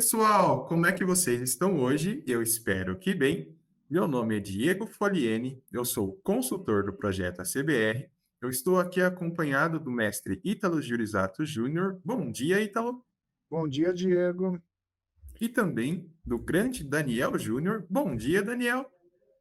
pessoal, como é que vocês estão hoje? Eu espero que bem. Meu nome é Diego Foliene, eu sou consultor do projeto ACBR. Eu estou aqui acompanhado do mestre Ítalo Giurisato Júnior. Bom dia, Ítalo. Bom dia, Diego. E também do grande Daniel Júnior. Bom dia, Daniel.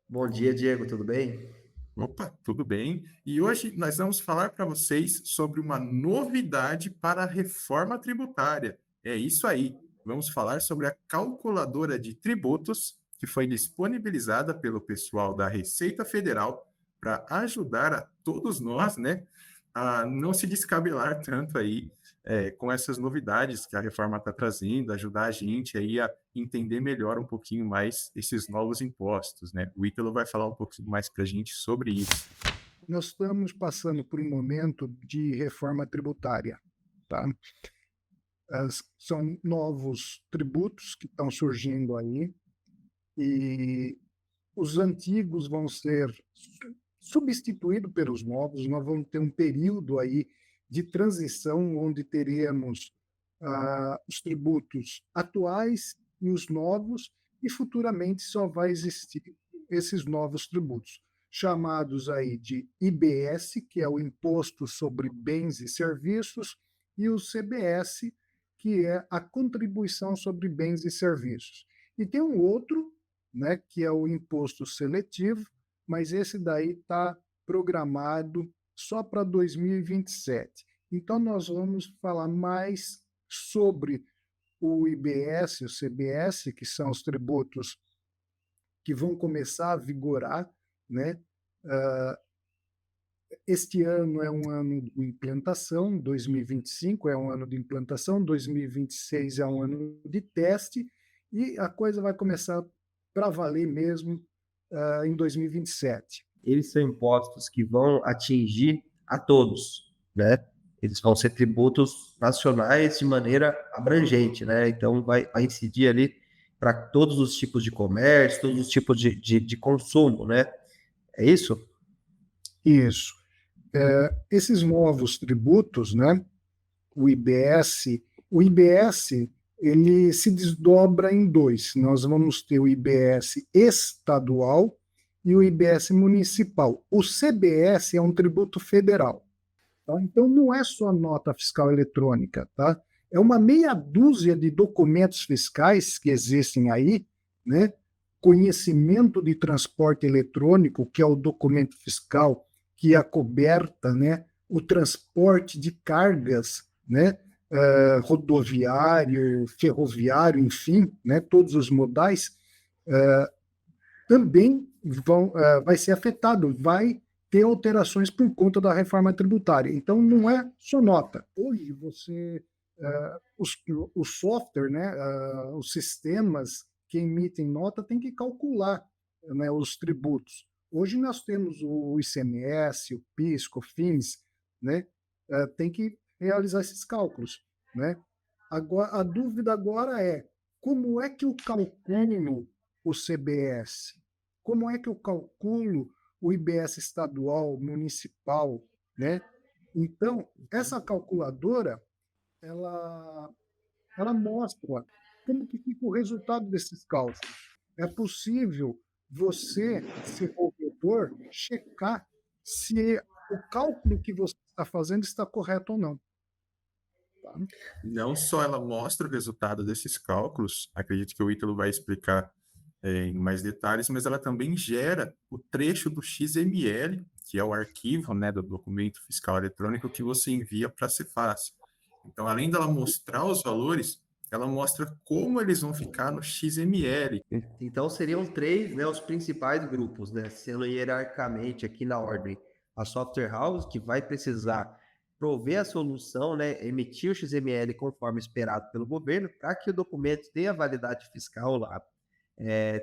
Bom dia, Diego, tudo bem? Opa, tudo bem? E hoje nós vamos falar para vocês sobre uma novidade para a reforma tributária. É isso aí. Vamos falar sobre a calculadora de tributos que foi disponibilizada pelo pessoal da Receita Federal para ajudar a todos nós, né, a não se descabelar tanto aí com essas novidades que a reforma está trazendo, ajudar a gente aí a entender melhor um pouquinho mais esses novos impostos, né? O Ítalo vai falar um pouquinho mais para a gente sobre isso. Nós estamos passando por um momento de reforma tributária, tá? São novos tributos que estão surgindo aí e os antigos vão ser substituídos pelos novos. Nós vamos ter um período aí de transição onde teremos os tributos atuais e os novos, e futuramente só vai existir esses novos tributos, chamados aí de IBS, que é o Imposto sobre Bens e Serviços, e o CBS, que é a Contribuição sobre Bens e Serviços. E tem um outro, né, que é o Imposto Seletivo, mas esse daí está programado só para 2027. Então, nós vamos falar mais sobre o IBS e o CBS, que são os tributos que vão começar a vigorar, né? Este ano é um ano de implantação, 2025 é um ano de implantação, 2026 é um ano de teste, e a coisa vai começar para valer mesmo em 2027. Eles são impostos que vão atingir a todos, né? Eles vão ser tributos nacionais de maneira abrangente, né? Então, vai incidir ali para todos os tipos de comércio, todos os tipos de consumo, né? É isso? Isso. Esses novos tributos, né? O IBS ele se desdobra em dois. Nós vamos ter o IBS estadual e o IBS municipal. O CBS é um tributo federal. Tá? Então, não é só nota fiscal eletrônica. Tá? É uma meia dúzia de documentos fiscais que existem aí, né? Conhecimento de transporte eletrônico, que é o documento fiscal que acoberta, né, o transporte de cargas, né, rodoviário, ferroviário, enfim, né, todos os modais, também vai ser afetado, vai ter alterações por conta da reforma tributária. Então, não é só nota. Hoje, o software, né, os sistemas que emitem nota têm que calcular, né, os tributos. Hoje nós temos o ICMS, o PIS, COFINS, né, tem que realizar esses cálculos, né? Agora, a dúvida agora é como é que eu calculo o CBS? Como é que eu calculo o IBS estadual, municipal, né? Então, essa calculadora, ela mostra como que fica o resultado desses cálculos. É possível você, desenvolvedor, checar se o cálculo que você está fazendo está correto ou não. Tá? Não só ela mostra o resultado desses cálculos, acredito que o Ítalo vai explicar em mais detalhes, mas ela também gera o trecho do XML, que é o arquivo, né, do documento fiscal eletrônico que você envia para a Cefaz. Então, além dela mostrar os valores, ela mostra como eles vão ficar no XML. Então, seriam três, né, os principais grupos, né, sendo hierarquicamente aqui na ordem. A software house, que vai precisar prover a solução, né, emitir o XML conforme esperado pelo governo, para que o documento tenha validade fiscal lá.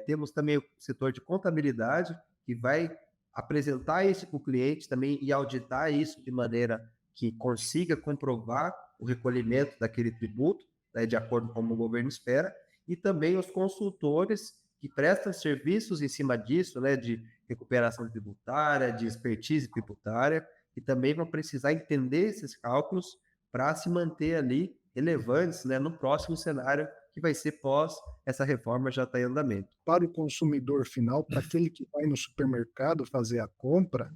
Temos também o setor de contabilidade, que vai apresentar isso para o cliente também e auditar isso de maneira que consiga comprovar o recolhimento daquele tributo, né, de acordo com o governo espera, e também os consultores que prestam serviços em cima disso, né, de recuperação tributária, de expertise tributária, que também vão precisar entender esses cálculos para se manter ali relevantes, né, no próximo cenário que vai ser pós essa reforma já está em andamento. Para o consumidor final, para aquele que vai no supermercado fazer a compra,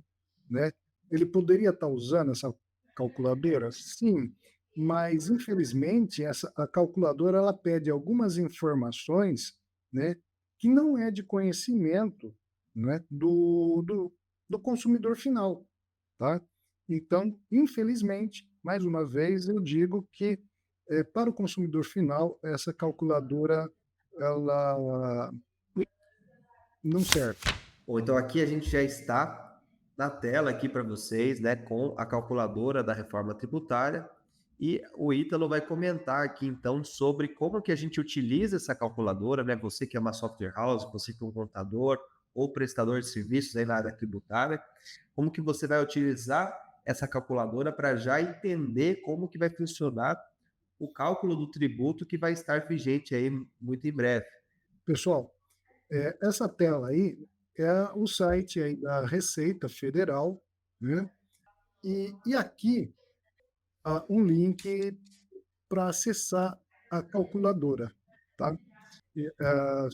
né, ele poderia estar usando essa calculadora? Sim, mas infelizmente a calculadora ela pede algumas informações, né, que não é de conhecimento, né, do consumidor final, tá? Então, infelizmente, mais uma vez eu digo que para o consumidor final essa calculadora ela não serve. Bom, então aqui a gente já está na tela aqui para vocês, né, com a calculadora da reforma tributária, e o Ítalo vai comentar aqui então sobre como que a gente utiliza essa calculadora, né? Você que é uma software house, você que é um contador ou prestador de serviços aí na área tributária, como que você vai utilizar essa calculadora para já entender como que vai funcionar o cálculo do tributo que vai estar vigente aí muito em breve. Pessoal, essa tela aí é o site aí da Receita Federal, né? E aqui há um link para acessar a calculadora, tá?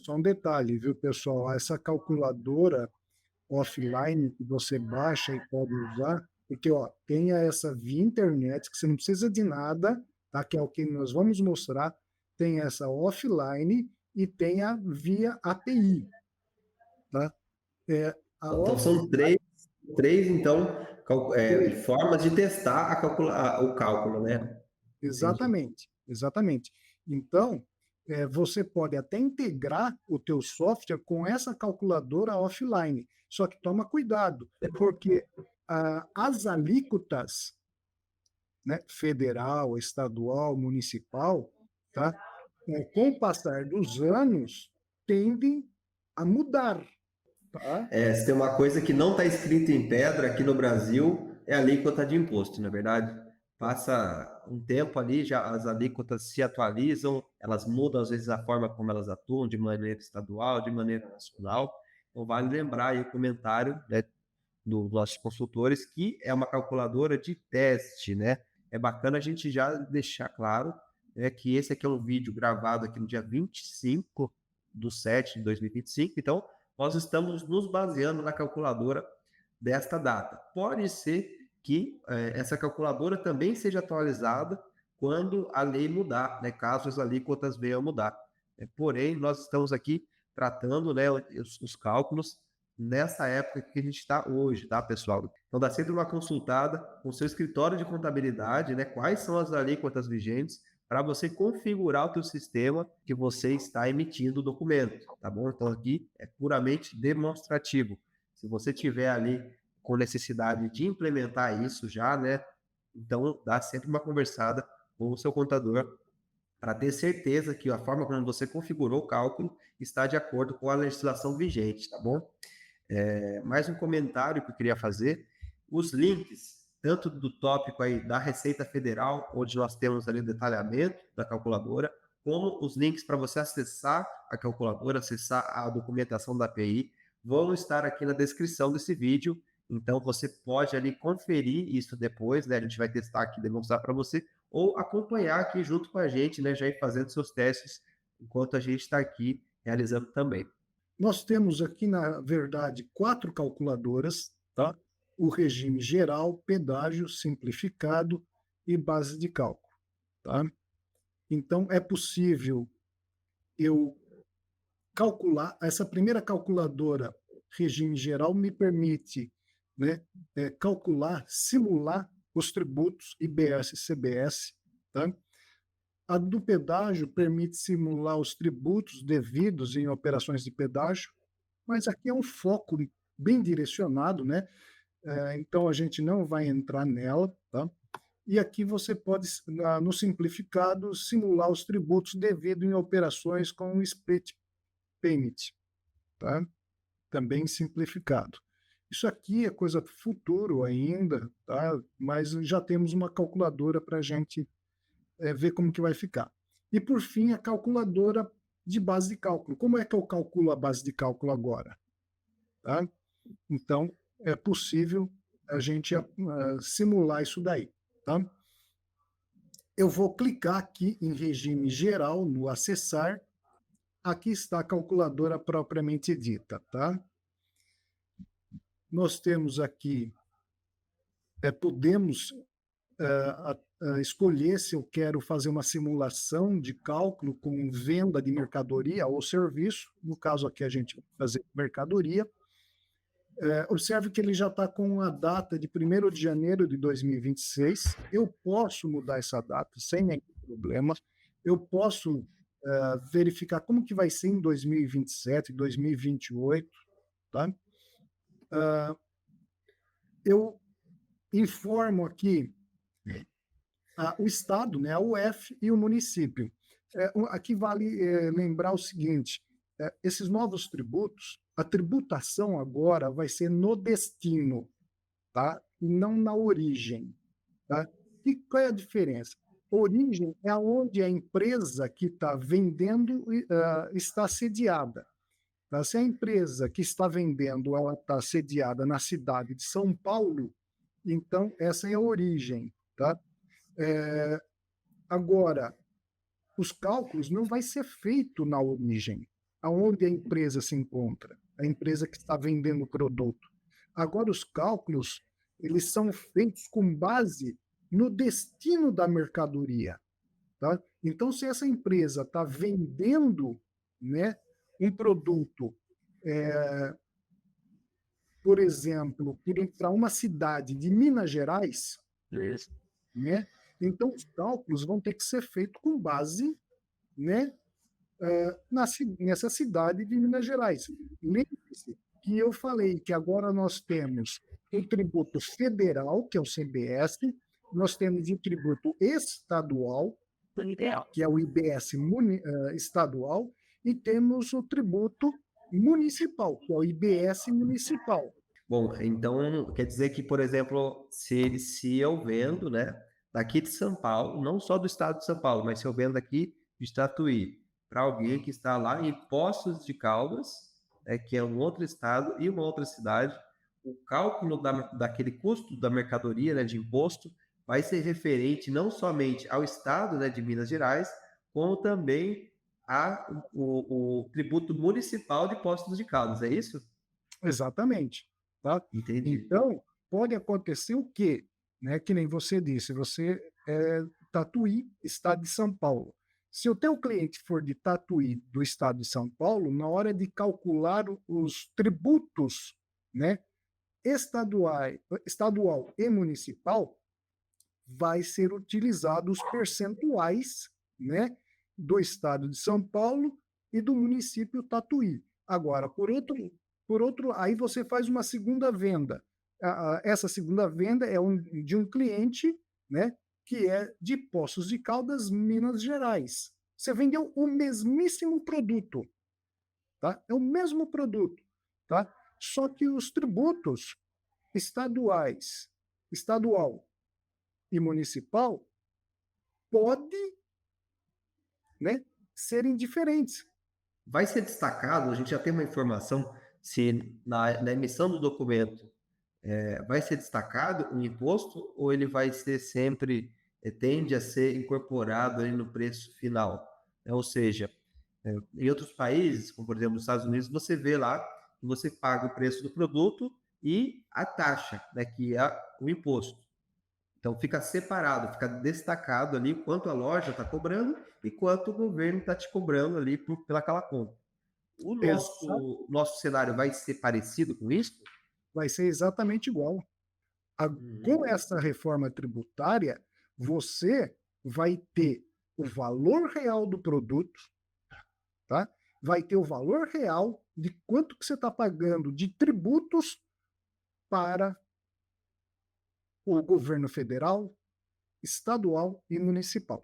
Só um detalhe, viu, pessoal? Essa calculadora offline que você baixa e pode usar, porque ó, tem essa via internet que você não precisa de nada, tá? Que é o que nós vamos mostrar. Tem essa offline e tem a via API, tá? Então são três então, formas de testar o cálculo, né? Exatamente, exatamente. Então, você pode até integrar o teu software com essa calculadora offline, só que toma cuidado, porque as alíquotas, né, federal, estadual, municipal, tá, com o passar dos anos, tendem a mudar. Tá? Se tem uma coisa que não está escrita em pedra aqui no Brasil, é a alíquota de imposto, na verdade. Passa um tempo ali, já as alíquotas se atualizam, elas mudam às vezes a forma como elas atuam, de maneira estadual, de maneira nacional. Então vale lembrar aí o comentário, né, dos nossos consultores, que é uma calculadora de teste, né? É bacana a gente já deixar claro, né, que esse aqui é um vídeo gravado aqui no dia 25/7 de 2025, então nós estamos nos baseando na calculadora desta data. Pode ser que essa calculadora também seja atualizada quando a lei mudar, né, caso as alíquotas venham a mudar. Porém, nós estamos aqui tratando, né, os cálculos nessa época que a gente está hoje, tá, pessoal? Então, dá sempre uma consultada com o seu escritório de contabilidade, né, quais são as alíquotas vigentes, para você configurar o teu sistema que você está emitindo o documento, tá bom? Então, aqui é puramente demonstrativo. Se você tiver ali com necessidade de implementar isso já, né, então dá sempre uma conversada com o seu contador para ter certeza que a forma como você configurou o cálculo está de acordo com a legislação vigente, tá bom? Mais um comentário que eu queria fazer. Os links, tanto do tópico aí da Receita Federal, onde nós temos ali o detalhamento da calculadora, como os links para você acessar a calculadora, acessar a documentação da API, vão estar aqui na descrição desse vídeo. Então você pode ali conferir isso depois, né? A gente vai testar aqui, demonstrar para você, ou acompanhar aqui junto com a gente, né? Já ir fazendo seus testes enquanto a gente está aqui realizando também. Nós temos aqui, na verdade, 4 calculadoras, tá? O regime geral, pedágio, simplificado e base de cálculo, tá? Então, é possível eu calcular, essa primeira calculadora, regime geral, me permite, né, calcular, simular os tributos IBS e CBS, tá? A do pedágio permite simular os tributos devidos em operações de pedágio, mas aqui é um foco bem direcionado, né? Então a gente não vai entrar nela, tá? E aqui você pode, no simplificado, simular os tributos devidos em operações com split payment, tá? Também simplificado. Isso aqui é coisa do futuro ainda, tá? Mas já temos uma calculadora para a gente ver como que vai ficar. E, por fim, a calculadora de base de cálculo. Como é que eu calculo a base de cálculo agora? Tá? Então, é possível a gente simular isso daí. Tá? eu vou clicar aqui em regime geral, no acessar. Aqui está a calculadora propriamente dita, tá? Nós temos aqui, podemos escolher se eu quero fazer uma simulação de cálculo com venda de mercadoria ou serviço. No caso aqui, a gente vai fazer mercadoria. Observe que ele já está com a data de 1º de janeiro de 2026. Eu posso mudar essa data sem nenhum problema. Eu posso verificar como que vai ser em 2027, 2028, tá? Eu informo aqui o Estado, né, a UF e o município. Aqui vale lembrar o seguinte, esses novos tributos, a tributação agora vai ser no destino, tá? E não na origem. Tá? E qual é a diferença? Origem é onde a empresa que está vendendo está sediada. Tá? Se a empresa que está vendendo ela está sediada na cidade de São Paulo, então essa é a origem. Tá? Agora, os cálculos não vai ser feito na origem, aonde a empresa se encontra, a empresa que está vendendo o produto. Agora, os cálculos eles são feitos com base no destino da mercadoria. Tá? Então, se essa empresa está vendendo, né, um produto, por exemplo, para uma cidade de Minas Gerais, né, então os cálculos vão ter que ser feitos com base, né, nessa cidade de Minas Gerais. Lembre-se que eu falei que agora nós temos o tributo federal, que é o CBS, nós temos o tributo estadual, que é o IBS estadual, e temos o tributo municipal, que é o IBS municipal. Bom, então quer dizer que, por exemplo, se eu vendo, né, daqui de São Paulo, não só do estado de São Paulo, mas se eu vendo aqui de Tatuí, para alguém que está lá em Poços de Caldas, que é um outro estado e uma outra cidade, o cálculo daquele custo da mercadoria, né, de imposto, vai ser referente não somente ao estado, né, de Minas Gerais, como também o tributo municipal de Poços de Caldas, é isso? Exatamente. Tá? Entendi. Então, pode acontecer o quê? Né, que nem você disse, você é Tatuí, estado de São Paulo. Se o teu cliente for de Tatuí, do estado de São Paulo, na hora de calcular os tributos, né, estadual e municipal, vai ser utilizado os percentuais, né, do estado de São Paulo e do município Tatuí. Agora, por outro, aí você faz uma segunda venda. Essa segunda venda é de um cliente, né, que é de Poços de Caldas, Minas Gerais. Você vendeu o mesmíssimo produto, tá? É o mesmo produto, tá? Só que os tributos estadual e municipal pode, né, serem diferentes. Vai ser destacado, a gente já tem uma informação, se na emissão do documento vai ser destacado o imposto ou ele vai ser sempre, tende a ser incorporado ali no preço final? Ou seja, em outros países, como por exemplo nos Estados Unidos, você vê lá que você paga o preço do produto e a taxa, né, que é o imposto. Então fica separado, fica destacado ali quanto a loja está cobrando e quanto o governo está te cobrando ali pelaquela conta. O nosso cenário vai ser parecido com isso? Vai ser exatamente igual. Com essa reforma tributária, você vai ter o valor real do produto, tá? Vai ter o valor real de quanto que você está pagando de tributos para o governo federal, estadual e municipal.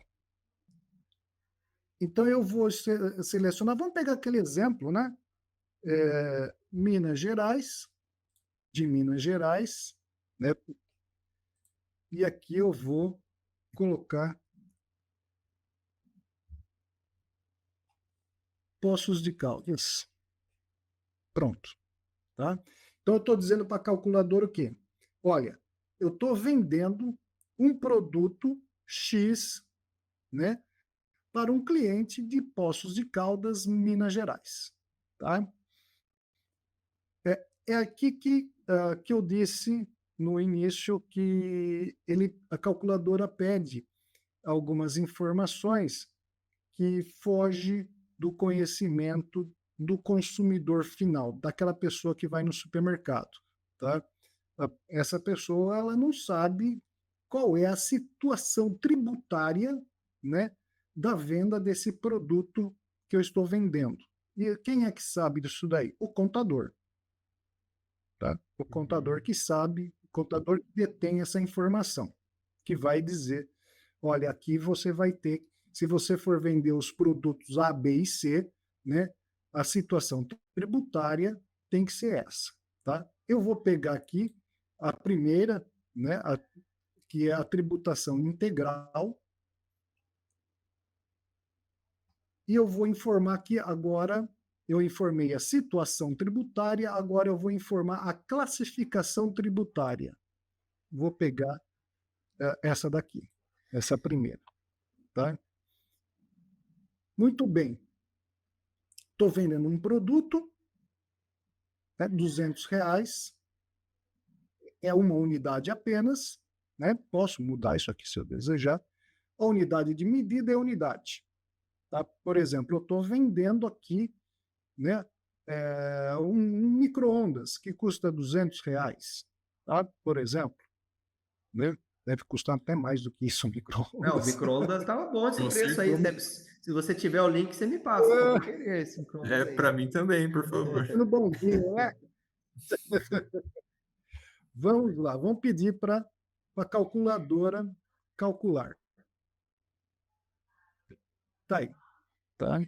Então, eu vou selecionar, vamos pegar aquele exemplo, né? Minas Gerais, de Minas Gerais, né? E aqui eu vou colocar Poços de Caldas. Pronto. Tá? Então, eu estou dizendo para a calculadora o quê? Olha, eu estou vendendo um produto X né, para um cliente de Poços de Caldas, Minas Gerais. Tá? É aqui que eu disse no início que a calculadora pede algumas informações que foge do conhecimento do consumidor final, daquela pessoa que vai no supermercado. Tá? Essa pessoa ela não sabe qual é a situação tributária, né, da venda desse produto que eu estou vendendo. E quem é que sabe disso daí? O contador. Tá? O contador que sabe, o contador que detém essa informação, que vai dizer, olha, aqui você vai ter, se você for vender os produtos A, B e C, né, a situação tributária tem que ser essa. Tá? Eu vou pegar aqui a primeira, né, que é a tributação integral, e eu vou informar aqui agora, eu informei a situação tributária, agora eu vou informar a classificação tributária. Vou pegar essa daqui, essa primeira. Tá? Muito bem. Estou vendendo um produto, né, R$200, é uma unidade apenas, né? Posso mudar isso aqui se eu desejar. A unidade de medida é unidade. Tá? Por exemplo, eu estou vendendo aqui, né, um micro-ondas que custa R$200, tá? Por exemplo, né? Deve custar até mais do que isso um Não, o micro-ondas. micro-ondas estava bom esse Com preço aí. certeza. Se você tiver o link, você me passa, que eu vou querer esse micro-ondas aí. Para mim também, por favor. No bonzinho, né? Vamos lá, vamos pedir para a calculadora calcular. Tá aí. Tá?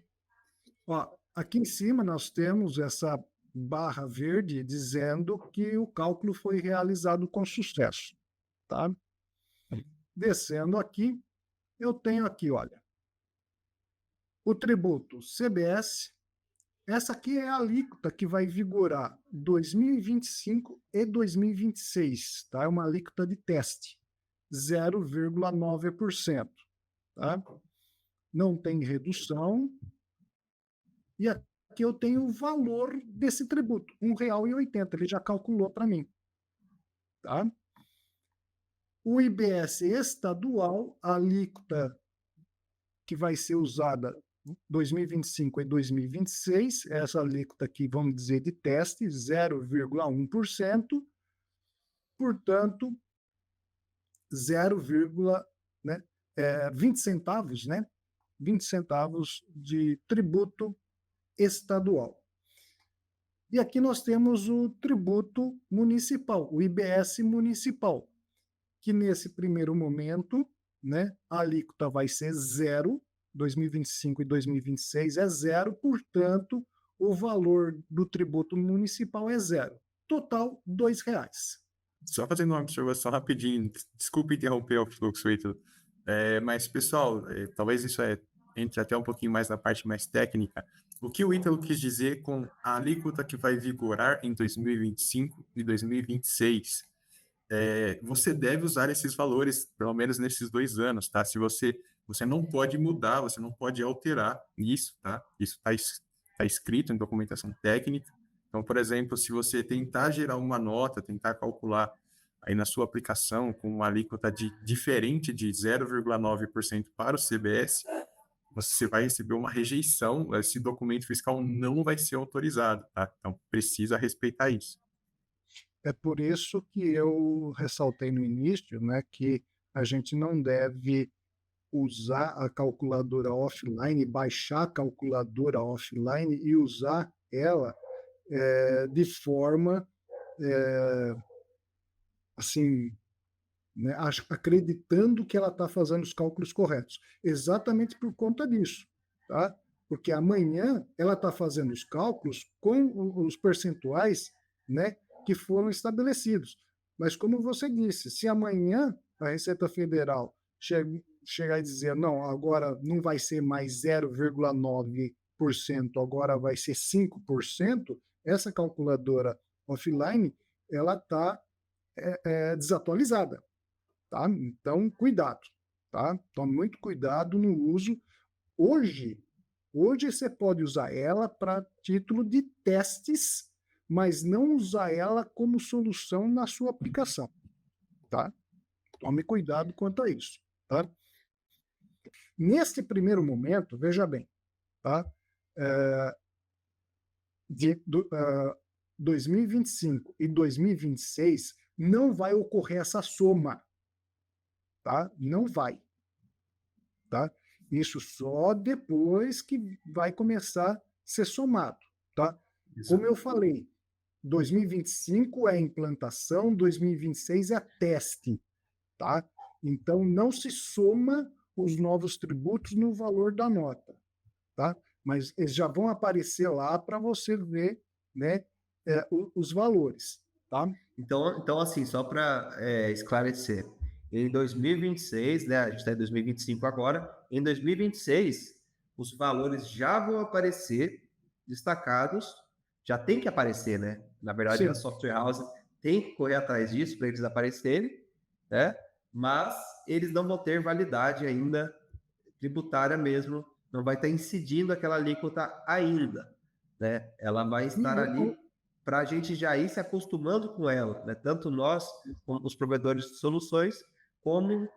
Ó, aqui em cima nós temos essa barra verde dizendo que o cálculo foi realizado com sucesso. Tá? Descendo aqui, eu tenho aqui, olha, o tributo CBS. Essa aqui é a alíquota que vai vigorar 2025 e 2026, tá? É uma alíquota de teste, 0,9%, tá? Não tem redução. E aqui eu tenho o valor desse tributo, R$ 1,80, ele já calculou para mim, tá? O IBS estadual, a alíquota que vai ser usada 2025 e 2026, essa alíquota aqui, vamos dizer, de teste, 0,1%, portanto, 20 centavos, né? 20 centavos de tributo estadual. E aqui nós temos o tributo municipal, o IBS municipal, que nesse primeiro momento, né, a alíquota vai ser zero, 2025 e 2026 é zero, portanto, o valor do tributo municipal é zero. Total, R$2. Só fazendo uma observação rapidinho, desculpe interromper o fluxo, Ítalo, mas, pessoal, talvez isso entre até um pouquinho mais na parte mais técnica. O que o Ítalo quis dizer com a alíquota que vai vigorar em 2025 e 2026? Você deve usar esses valores, pelo menos nesses 2 anos, tá? Se você não pode mudar, você não pode alterar isso, tá? Isso tá escrito em documentação técnica. Então, por exemplo, se você tentar gerar uma nota, tentar calcular aí na sua aplicação com uma alíquota diferente de 0,9% para o CBS, você vai receber uma rejeição, esse documento fiscal não vai ser autorizado, tá? Então, precisa respeitar isso. É por isso que eu ressaltei no início, né, que a gente não deve usar a calculadora offline, baixar a calculadora offline e usar ela de forma assim, né, acreditando que ela está fazendo os cálculos corretos. Exatamente por conta disso, tá? Porque amanhã ela está fazendo os cálculos com os percentuais, né, que foram estabelecidos. Mas como você disse, se amanhã a Receita Federal chegar e dizer, não, agora não vai ser mais 0,9%, agora vai ser 5%, essa calculadora offline, ela está desatualizada. Tá? Então, cuidado. tá? Tome muito cuidado no uso. Hoje você pode usar ela para título de testes, mas não usar ela como solução na sua aplicação, tá? Tome cuidado quanto a isso, tá? Neste primeiro momento, veja bem, tá? De 2025 e 2026 não vai ocorrer essa soma, tá? Não vai, tá? Isso só depois que vai começar a ser somado, tá? Como eu falei, 2025 é implantação, 2026 é teste, tá? Então não se soma os novos tributos no valor da nota, tá? Mas eles já vão aparecer lá para você ver, né, os valores, tá? Então assim, só para esclarecer, em 2026, né, a gente está em 2025 agora, em 2026, os valores já vão aparecer destacados, já tem que aparecer, né? Na verdade, a Sim. software house tem que correr atrás disso para eles aparecerem, né? Mas eles não vão ter validade ainda tributária mesmo, não vai estar incidindo aquela alíquota ainda, né? Ela vai estar ali para a gente já ir se acostumando com ela, né? Tanto nós, como os provedores de soluções, como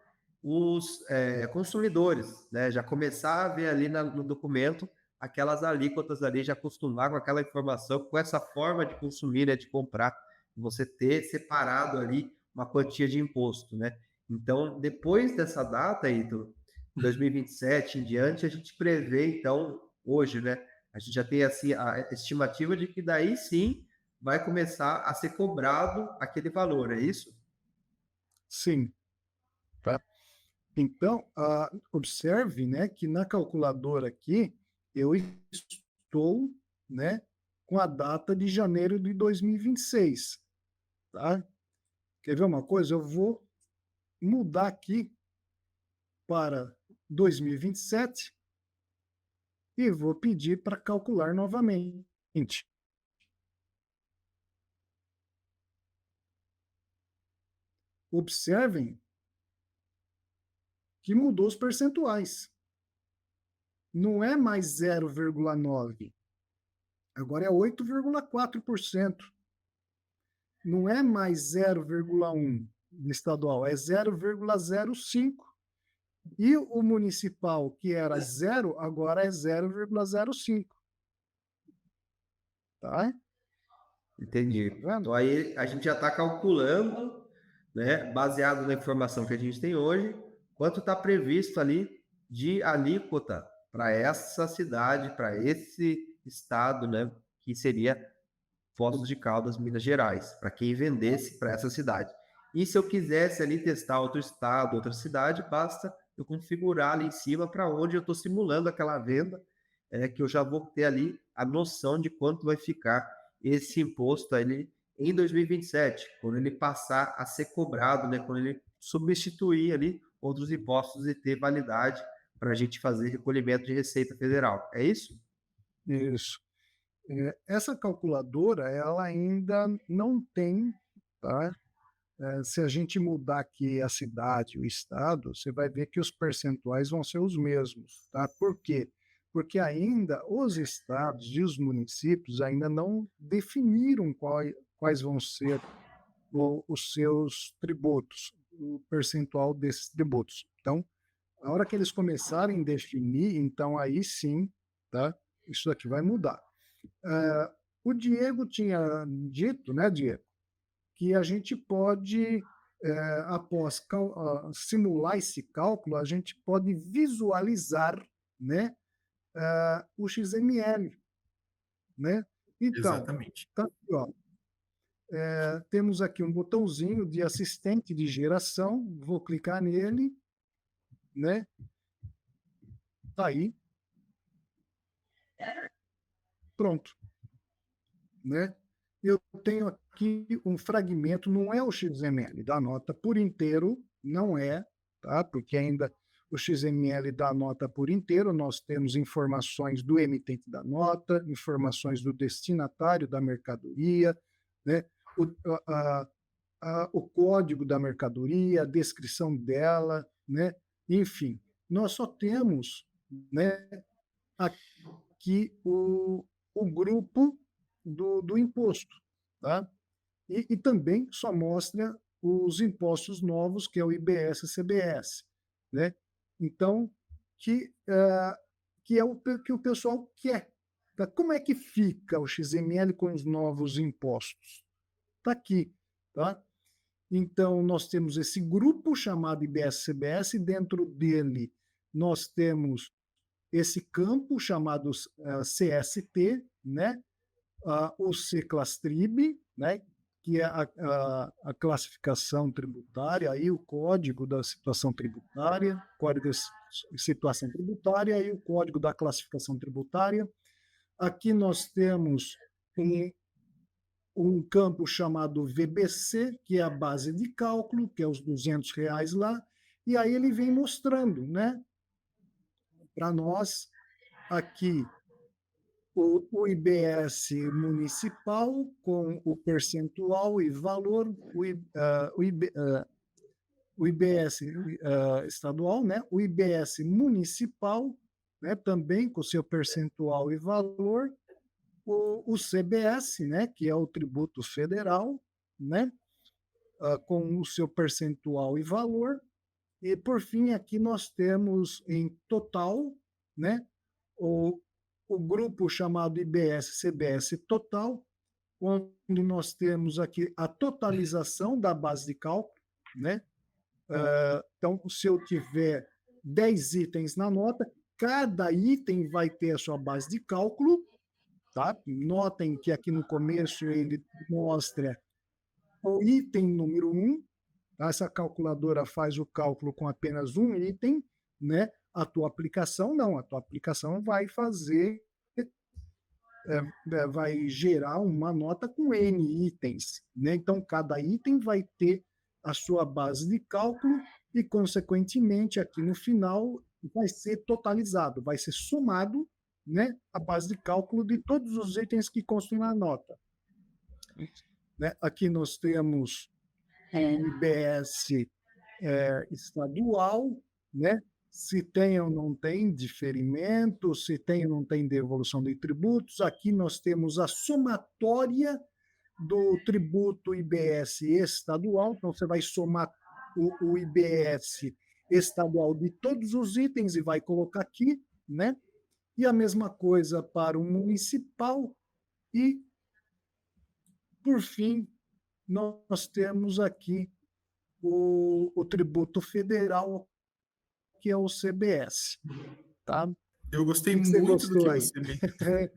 os consumidores, né? Já começar a ver ali no documento aquelas alíquotas ali, já acostumar com aquela informação, com essa forma de consumir, né? De comprar, você ter separado ali uma quantia de imposto, né? Então, depois dessa data, Ítalo, 2027 em diante, a gente prevê, então, hoje, né? A gente já tem assim, a estimativa de que daí sim vai começar a ser cobrado aquele valor, é isso? Sim. Tá? Então, observe, né, que na calculadora aqui eu estou, né, com a data de janeiro de 2026, tá? Quer ver uma coisa? Eu vou mudar aqui para 2027 e vou pedir para calcular novamente. Observem que mudou os percentuais. Não é mais 0,9, agora é 8,4%. Não é mais 0,1 de estadual, é 0,05. E o municipal, que era 0, agora é 0,05. Tá? Entendi. Tá vendo? Então aí a gente já está calculando, né, baseado na informação que a gente tem hoje, quanto está previsto ali de alíquota para essa cidade, para esse estado, né, que seria Poços de Caldas, Minas Gerais, para quem vendesse para essa cidade. E se eu quisesse ali testar outro estado, outra cidade, basta eu configurar ali em cima para onde eu estou simulando aquela venda, que eu já vou ter ali a noção de quanto vai ficar esse imposto ali em 2027, quando ele passar a ser cobrado, né, quando ele substituir ali outros impostos e ter validade para a gente fazer recolhimento de Receita Federal. É isso? Isso. Essa calculadora, ela ainda não tem, tá? Se a gente mudar aqui a cidade, o estado, você vai ver que os percentuais vão ser os mesmos, tá? Por quê? Porque ainda os estados e os municípios ainda não definiram quais vão ser os seus tributos, o percentual desses tributos. Então, a hora que eles começarem a definir, então aí sim, tá? Isso aqui vai mudar. O Diego tinha dito, né, Diego, que a gente pode, após simular esse cálculo, a gente pode visualizar, né, o XML, né? Então, Exatamente. tá aqui, ó. Temos aqui um botãozinho de assistente de geração, vou clicar nele, né? Tá aí. Pronto, né? Eu tenho aqui um fragmento, não é o XML da nota por inteiro, não é, tá? Porque ainda o XML da nota por inteiro, nós temos informações do emitente da nota, informações do destinatário da mercadoria, né? O, o código da mercadoria, a descrição dela, né? enfim, nós só temos, né, aqui o grupo do imposto, tá? E também só mostra os impostos novos, que é o IBS e CBS, né? Então, que é que o pessoal quer. Tá? Como é que fica o XML com os novos impostos? Está aqui, tá? Então, nós temos esse grupo chamado IBS-CBS, e dentro dele nós temos esse campo chamado CST, né? O C-Clastrib, né? Que é a classificação tributária, aí o código da situação tributária, código de situação tributária e o código da classificação tributária. Aqui nós temos um campo chamado VBC, que é a base de cálculo, que é os R$ 200 lá, e aí ele vem mostrando, né, para nós aqui o IBS municipal com o percentual e valor, o IBS estadual, né, o IBS municipal, né, também com seu percentual e valor, o CBS, né, que é o tributo federal, né, com o seu percentual e valor. E, por fim, aqui nós temos em total, né, o grupo chamado IBS-CBS total, onde nós temos aqui a totalização da base de cálculo, né? Então, se eu tiver 10 itens na nota, cada item vai ter a sua base de cálculo, tá? Notem que aqui no começo ele mostra o item número 1, tá? Essa calculadora faz o cálculo com apenas um item, né? A tua aplicação não, a tua aplicação vai fazer, vai gerar uma nota com N itens, né? Então, cada item vai ter a sua base de cálculo e, consequentemente, aqui no final vai ser totalizado, vai ser somado, né, a base de cálculo de todos os itens que constam na nota. Né? Aqui nós temos o IBS estadual, né? Se tem ou não tem diferimento, se tem ou não tem devolução de tributos. Aqui nós temos a somatória do tributo IBS estadual, então você vai somar o IBS estadual de todos os itens e vai colocar aqui, né? E a mesma coisa para o municipal. E, por fim, nós temos aqui o tributo federal, que é o CBS. Tá? Eu gostei O que você muito do gostou que aí? você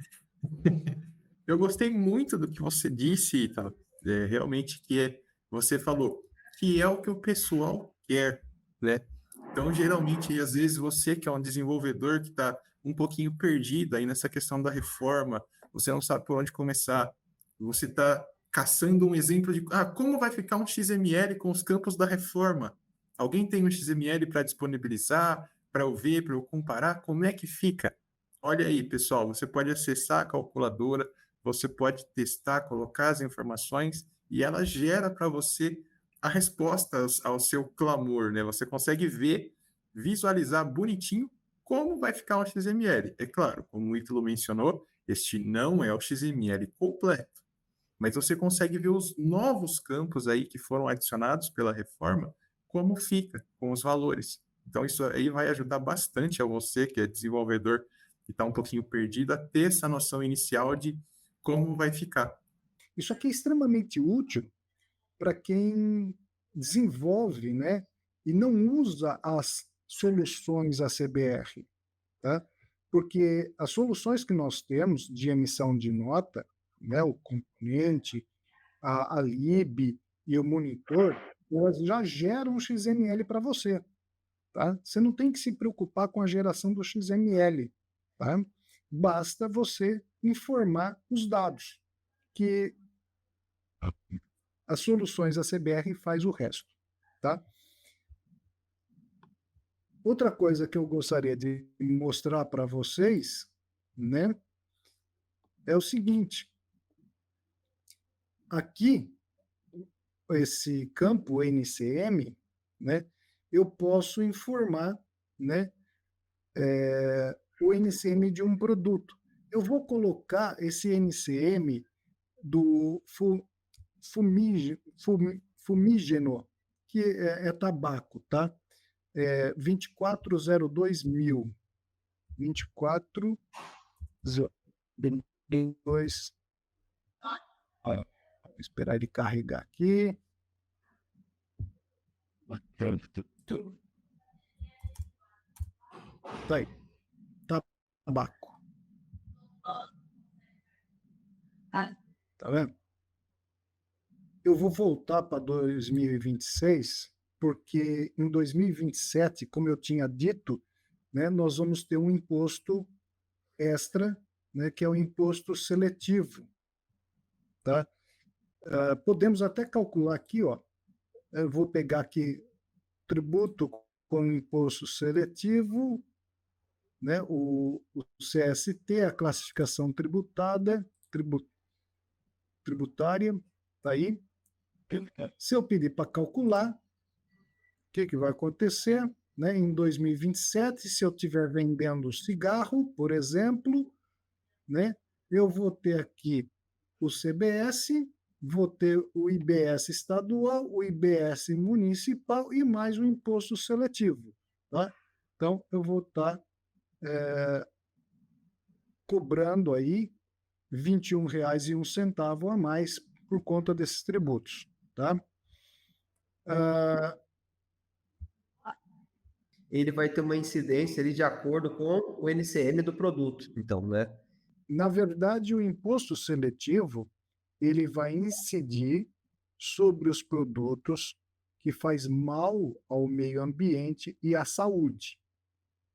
Eu gostei muito do que você disse, Ítalo. Realmente você falou que é o que o pessoal quer, né? Então, geralmente, às vezes, você que é um desenvolvedor que está um pouquinho perdido aí nessa questão da reforma, você não sabe por onde começar, você está caçando um exemplo de como vai ficar um XML com os campos da reforma. Alguém tem um XML para disponibilizar, para eu ver, para eu comparar? Como é que fica? Olha aí, pessoal, você pode acessar a calculadora, você pode testar, colocar as informações e ela gera para você a resposta ao seu clamor, né? Você consegue ver, visualizar bonitinho como vai ficar o XML. É claro, como o Ítalo mencionou, este não é o XML completo, mas você consegue ver os novos campos aí que foram adicionados pela reforma, como fica com os valores. Então, isso aí vai ajudar bastante a você, que é desenvolvedor, que está um pouquinho perdido, a ter essa noção inicial de como vai ficar. Isso aqui é extremamente útil para quem desenvolve, né, e não usa as soluções ACBR, tá? Porque as soluções que nós temos de emissão de nota, né, o componente, a lib e o monitor, elas já geram um XML para você, tá? Você não tem que se preocupar com a geração do XML, tá? Basta você informar os dados, que as soluções ACBR faz o resto, tá? Outra coisa que eu gostaria de mostrar para vocês, né, é o seguinte. Aqui, esse campo NCM, né, eu posso informar, né, o NCM de um produto. Eu vou colocar esse NCM do fumígeno, que é tabaco, tá? 2402.000. 2402. Vou esperar ele carregar aqui. Tá aí. Tabaco. Tá vendo? Eu vou voltar para 2026, porque em 2027, como eu tinha dito, né, nós vamos ter um imposto extra, né, que é o imposto seletivo. Tá? Podemos até calcular aqui, ó, eu vou pegar aqui tributo com imposto seletivo, né, o CST, a classificação tributária, tá aí. Se eu pedir para calcular, o que vai acontecer? Né? Em 2027, se eu estiver vendendo cigarro, por exemplo, né, eu vou ter aqui o CBS, vou ter o IBS estadual, o IBS municipal e mais o imposto seletivo. Tá? Então, eu vou estar cobrando aí R$ 21,01 a mais por conta desses tributos. Tá? Ele vai ter uma incidência ali de acordo com o NCM do produto, então, né? Na verdade, o imposto seletivo ele vai incidir sobre os produtos que faz mal ao meio ambiente e à saúde.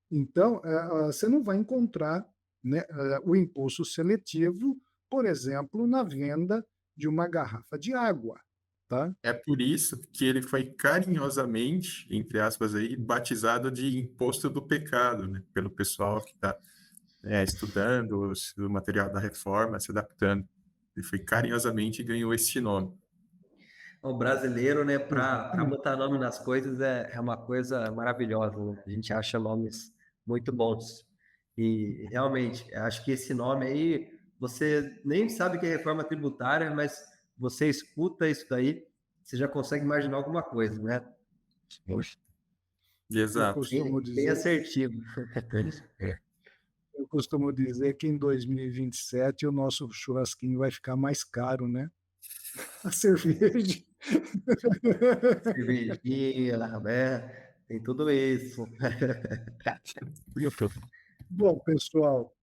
Então, você não vai encontrar, né, o imposto seletivo, por exemplo, na venda de uma garrafa de água. Tá? É por isso que ele foi carinhosamente, entre aspas, aí, batizado de imposto do pecado, né? Pelo pessoal que está estudando o material da reforma, se adaptando. Ele foi carinhosamente e ganhou esse nome. O brasileiro, né, para botar nome nas coisas é uma coisa maravilhosa, né? A gente acha nomes muito bons. E realmente, acho que esse nome aí, você nem sabe que é reforma tributária, mas você escuta isso daí, você já consegue imaginar alguma coisa, né? Eu Exato. costumo Bem dizer, assertivo. eu costumo dizer que em 2027 o nosso churrasquinho vai ficar mais caro, né? A cerveja. Cervejinha, né? Tem tudo isso. Bom, pessoal,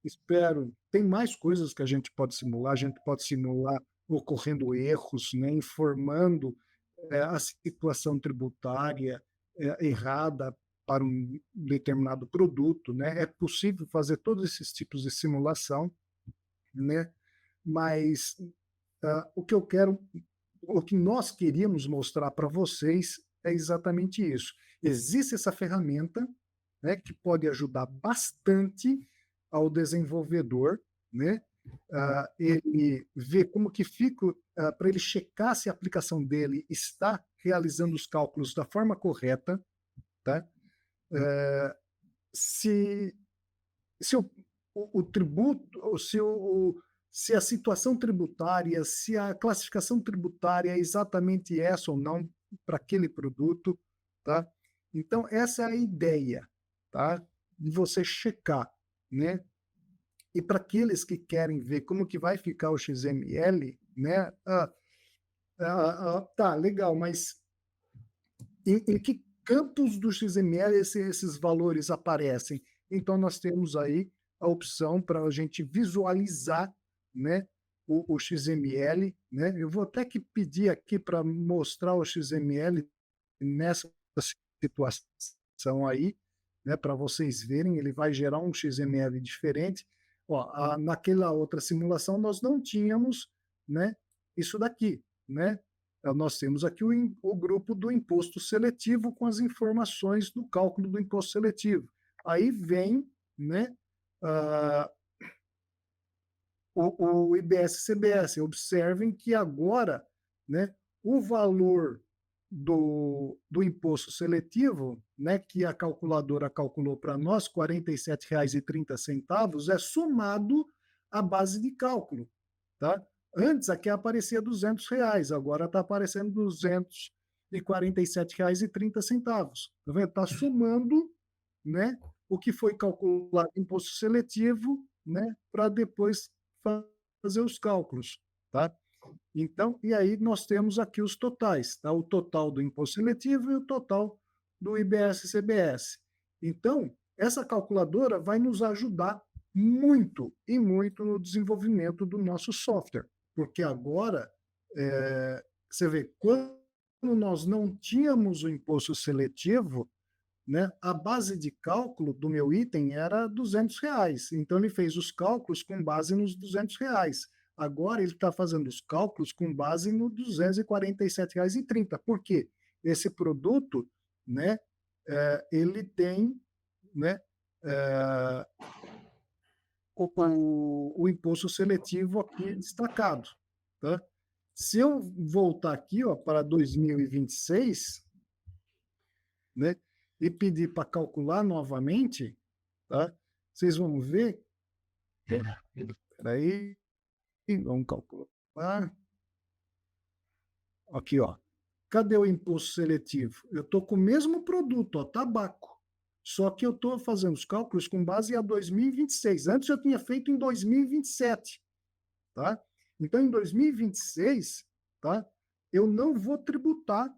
espero. Tem mais coisas que a gente pode simular. A gente pode simular ocorrendo erros, né, informando a situação tributária errada para um determinado produto, né? É possível fazer todos esses tipos de simulação, né? Mas o que eu quero, o que nós queríamos mostrar para vocês é exatamente isso. Existe essa ferramenta, né, que pode ajudar bastante ao desenvolvedor, né, ele ver como que fica, para ele checar se a aplicação dele está realizando os cálculos da forma correta, tá? Se, se o tributo, ou se a situação tributária, se a classificação tributária é exatamente essa ou não para aquele produto, tá? Então, essa é a ideia, tá? De você checar, né? E para aqueles que querem ver como que vai ficar o XML, né? Tá, legal, mas em que campos do XML esses valores aparecem? Então, nós temos aí a opção para a gente visualizar, né, o XML. Né? Eu vou até que pedir aqui para mostrar o XML nessa situação aí, né, para vocês verem. Ele vai gerar um XML diferente. Ó, naquela outra simulação, nós não tínhamos, né, isso daqui, né? Nós temos aqui o grupo do imposto seletivo com as informações do cálculo do imposto seletivo. Aí vem, né, o IBS-CBS. Observem que agora, né, o valor do imposto seletivo, né, que a calculadora calculou para nós, R$ 47,30, é somado à base de cálculo. Tá? Antes aqui aparecia R$ 200, agora está aparecendo R$ 247,30. Tá vendo? Está somando, né, o que foi calculado em imposto seletivo, né, para depois fazer os cálculos. Tá? Então, e aí nós temos aqui os totais, tá? O total do imposto seletivo e o total do IBS-CBS. Então, essa calculadora vai nos ajudar muito e muito no desenvolvimento do nosso software, porque agora, você vê, quando nós não tínhamos o imposto seletivo, né, a base de cálculo do meu item era R$ 200, então ele fez os cálculos com base nos R$ 200. Agora ele está fazendo os cálculos com base no R$ 247,30. Por quê? Esse produto, né, ele tem, né, o imposto seletivo aqui destacado. Tá? Se eu voltar aqui, ó, para 2026, né, e pedir para calcular novamente, tá? Vocês vão ver. Espera aí. Vamos calcular. Aqui, ó. Cadê o imposto seletivo? Eu estou com o mesmo produto, ó, tabaco. Só que eu estou fazendo os cálculos com base em 2026. Antes eu tinha feito em 2027. Tá? Então, em 2026, tá? Eu não vou tributar,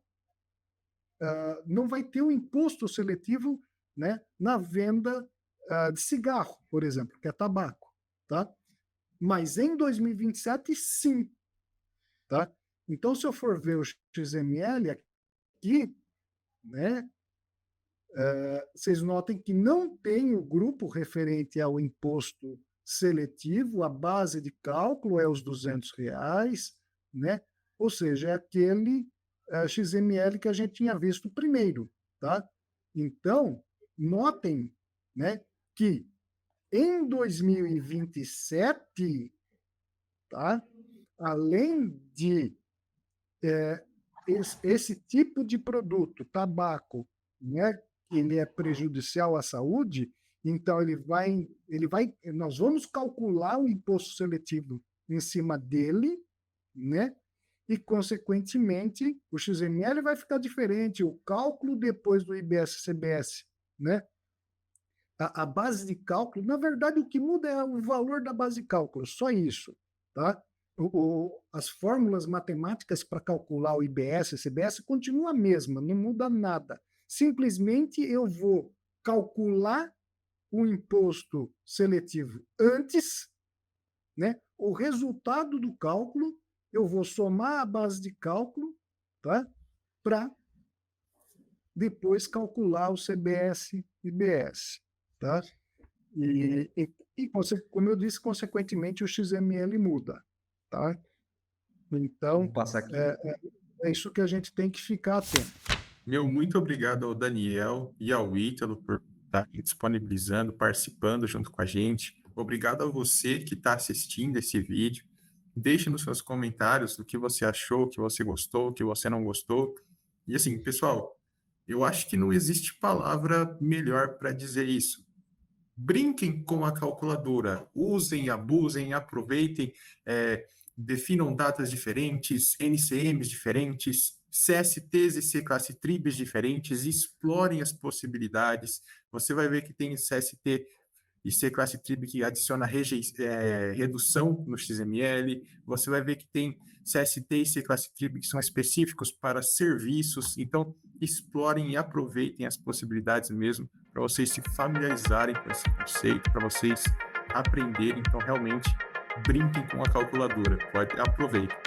não vai ter um imposto seletivo, né, na venda de cigarro, por exemplo, que é tabaco. Tá? Mas em 2027, sim. Tá? Então, se eu for ver o XML aqui, né, vocês notem que não tem o grupo referente ao imposto seletivo, a base de cálculo é os R$ 200, né? Ou seja, é aquele XML que a gente tinha visto primeiro. Tá? Então, notem, né, que em 2027, tá? Além de esse tipo de produto, tabaco, né, ele é prejudicial à saúde, então nós vamos calcular o imposto seletivo em cima dele, né? E, consequentemente, o XML vai ficar diferente, o cálculo depois do IBS-CBS, né? A base de cálculo, na verdade, o que muda é o valor da base de cálculo, só isso, tá? As fórmulas matemáticas para calcular o IBS e CBS continuam a mesma, não muda nada. Simplesmente eu vou calcular o imposto seletivo antes, né? O resultado do cálculo, eu vou somar a base de cálculo, tá? Para depois calcular o CBS e IBS. Tá? Como eu disse, consequentemente, o XML muda. Tá? Então, Vou passar aqui. é isso que a gente tem que ficar atento. Muito obrigado ao Daniel e ao Ítalo por estar disponibilizando, participando junto com a gente. Obrigado a você que está assistindo esse vídeo. Deixe nos seus comentários o que você achou, o que você gostou, o que você não gostou. E assim, pessoal, eu acho que não existe palavra melhor para dizer isso. Brinquem com a calculadora, usem, abusem, aproveitem, definam datas diferentes, NCMs diferentes, CSTs e C-classe tribs diferentes, explorem as possibilidades. Você vai ver que tem CST e C-classe trib que adiciona redução no XML. Você vai ver que tem CST e C-classe trib que são específicos para serviços. Então, explorem e aproveitem as possibilidades mesmo para vocês se familiarizarem com esse conceito, para vocês aprenderem. Então, realmente, brinquem com a calculadora. Aproveitem.